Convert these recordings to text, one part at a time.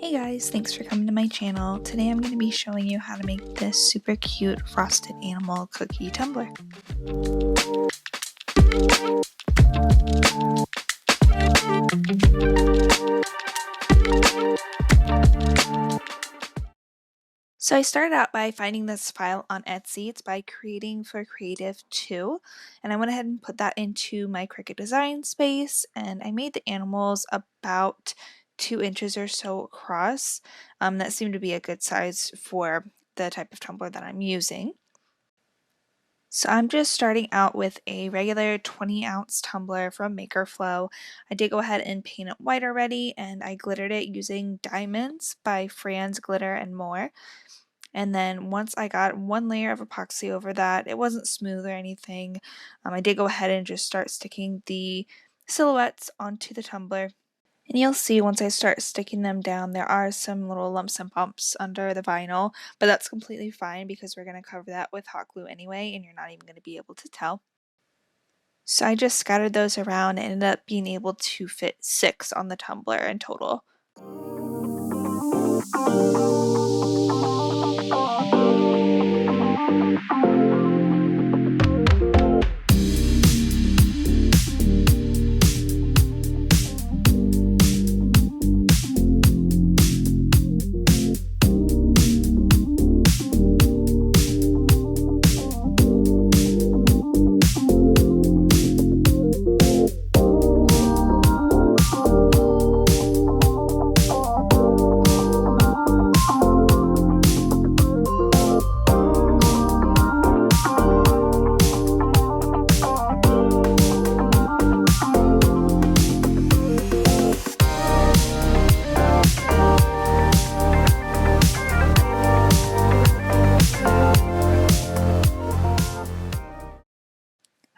Hey guys, thanks for coming to my channel. Today I'm going to be showing you how to make this super cute frosted animal cookie tumbler. So I started out by finding this file on Etsy. It's by Creating for Creative 2, and I went ahead and put that into my Cricut design space, and I made the animals about 2 inches or so across. That seemed to be a good size for the type of tumbler that I'm using. So I'm just starting out with a regular 20-ounce tumbler from Makerflow. I did go ahead and paint it white already, and I glittered it using Diamonds by Franz Glitter and More. And then once I got one layer of epoxy over that, it wasn't smooth or anything. I did go ahead and just start sticking the silhouettes onto the tumbler. And you'll see once I start sticking them down, there are some little lumps and bumps under the vinyl, but that's completely fine because we're going to cover that with hot glue anyway, and you're not even going to be able to tell. So I just scattered those around and ended up being able to fit 6 on the tumbler in total.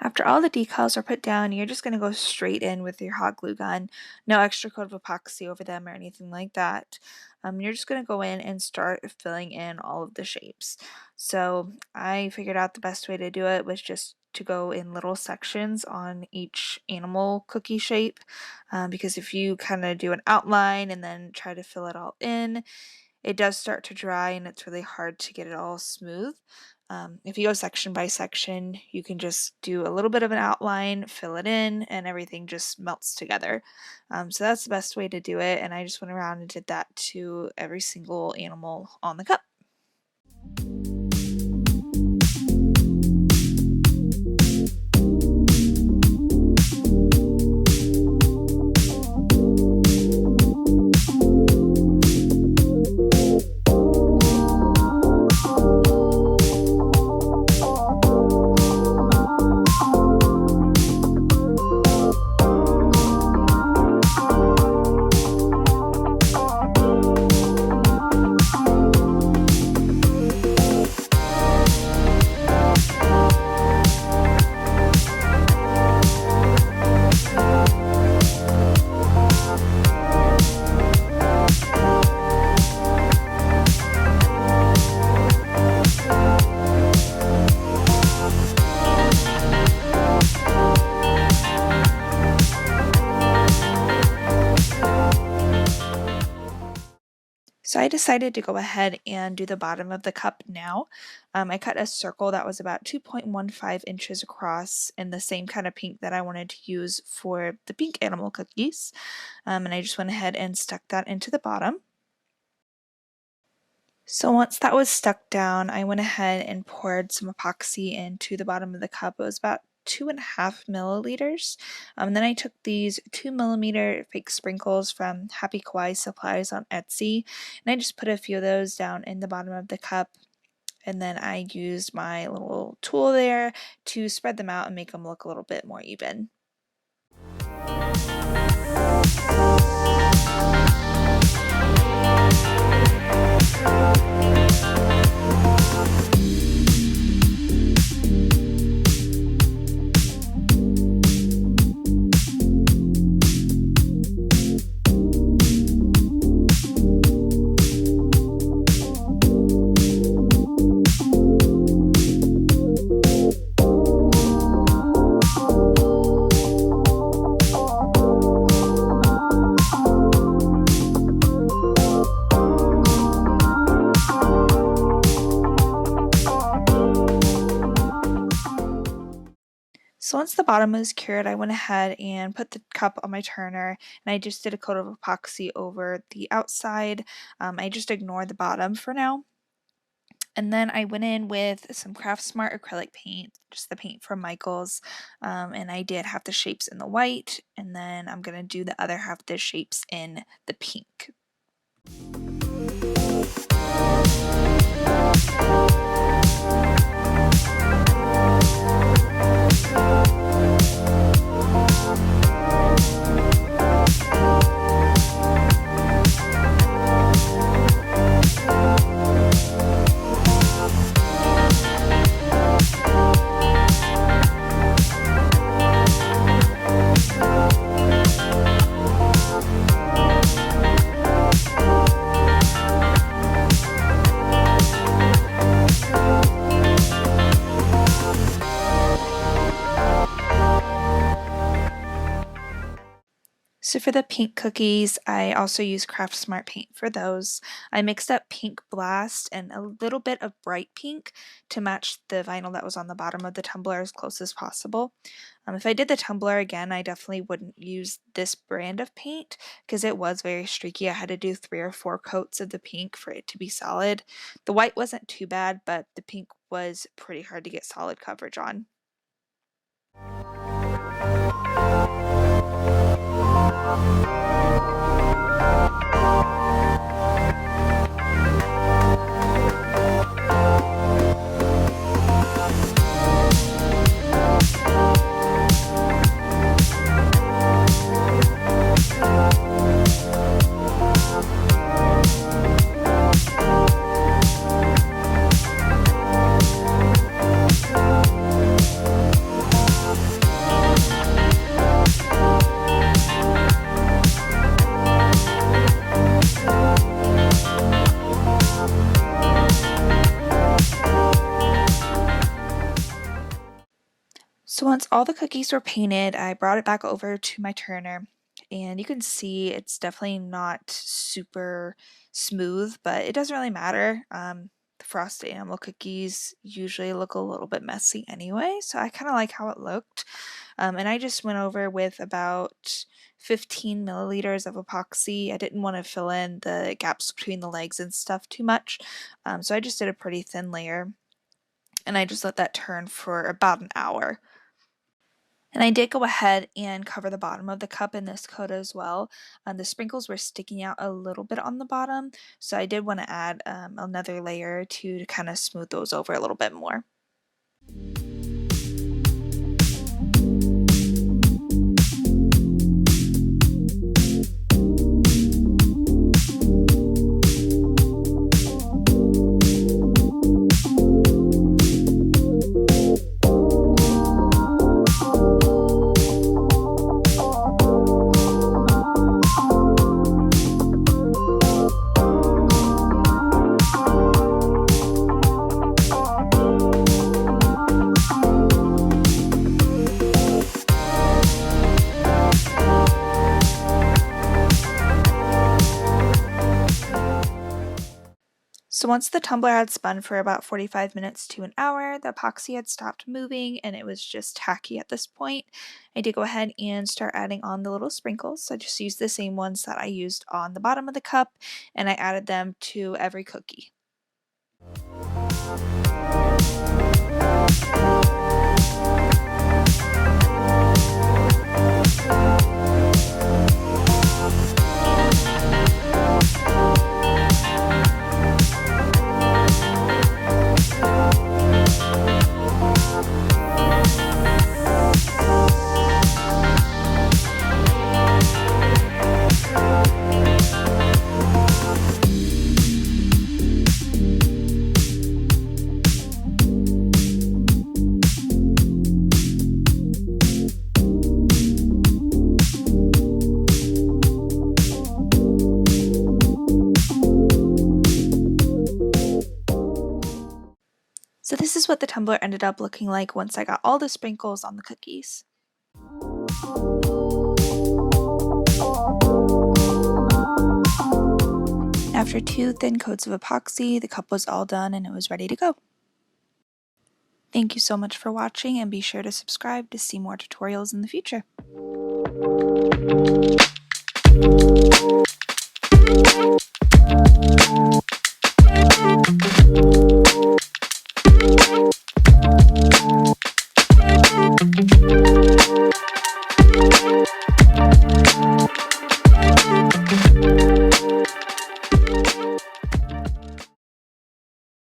After all the decals are put down, you're just going to go straight in with your hot glue gun. No extra coat of epoxy over them or anything like that. You're just going to go in and start filling in all of the shapes. So I figured out the best way to do it was just to go in little sections on each animal cookie shape, because if you kind of do an outline and then try to fill it all in, it does start to dry and it's really hard to get it all smooth. If you go section by section, you can just do a little bit of an outline, fill it in, and everything just melts together. So that's the best way to do it, and I just went around and did that to every single animal on the cup. So I decided to go ahead and do the bottom of the cup now. I cut a circle that was about 2.15 inches across in the same kind of pink that I wanted to use for the pink animal cookies. And I just went ahead and stuck that into the bottom. So once that was stuck down, I went ahead and poured some epoxy into the bottom of the cup. It was about 2.5 milliliters. Then I took these 2mm fake sprinkles from Happy Kawaii Supplies on Etsy, and I just put a few of those down in the bottom of the cup. And then I used my little tool there to spread them out and make them look a little bit more even. once the bottom was cured, I went ahead and put the cup on my turner, and I just did a coat of epoxy over the outside. I just ignored the bottom for now. And then I went in with some Craft Smart acrylic paint, just the paint from Michaels, and I did half the shapes in the white, and then I'm going to do the other half of the shapes in the pink. So for the pink cookies, I also use Craft Smart paint for those. I mixed up Pink Blast and a little bit of Bright Pink to match the vinyl that was on the bottom of the tumbler as close as possible. If I did the tumbler again, I definitely wouldn't use this brand of paint because it was very streaky. I had to do 3 or 4 coats of the pink for it to be solid. The white wasn't too bad, but the pink was pretty hard to get solid coverage on. So once all the cookies were painted, I brought it back over to my turner, and you can see it's definitely not super smooth, but it doesn't really matter. The frosted animal cookies usually look a little bit messy anyway, so I kind of like how it looked. And I just went over with about 15 milliliters of epoxy. I didn't want to fill in the gaps between the legs and stuff too much, so I just did a pretty thin layer, and I just let that turn for about an hour. And I did go ahead and cover the bottom of the cup in this coat as well. The sprinkles were sticking out a little bit on the bottom, so I did want to add another layer to kind of smooth those over a little bit more. So once the tumbler had spun for about 45 minutes to an hour, the epoxy had stopped moving and it was just tacky at this point. I did go ahead and start adding on the little sprinkles. I just used the same ones that I used on the bottom of the cup, and I added them to every cookie. So this is what the tumbler ended up looking like once I got all the sprinkles on the cookies. After 2 thin coats of epoxy, the cup was all done and it was ready to go. Thank you so much for watching, and be sure to subscribe to see more tutorials in the future.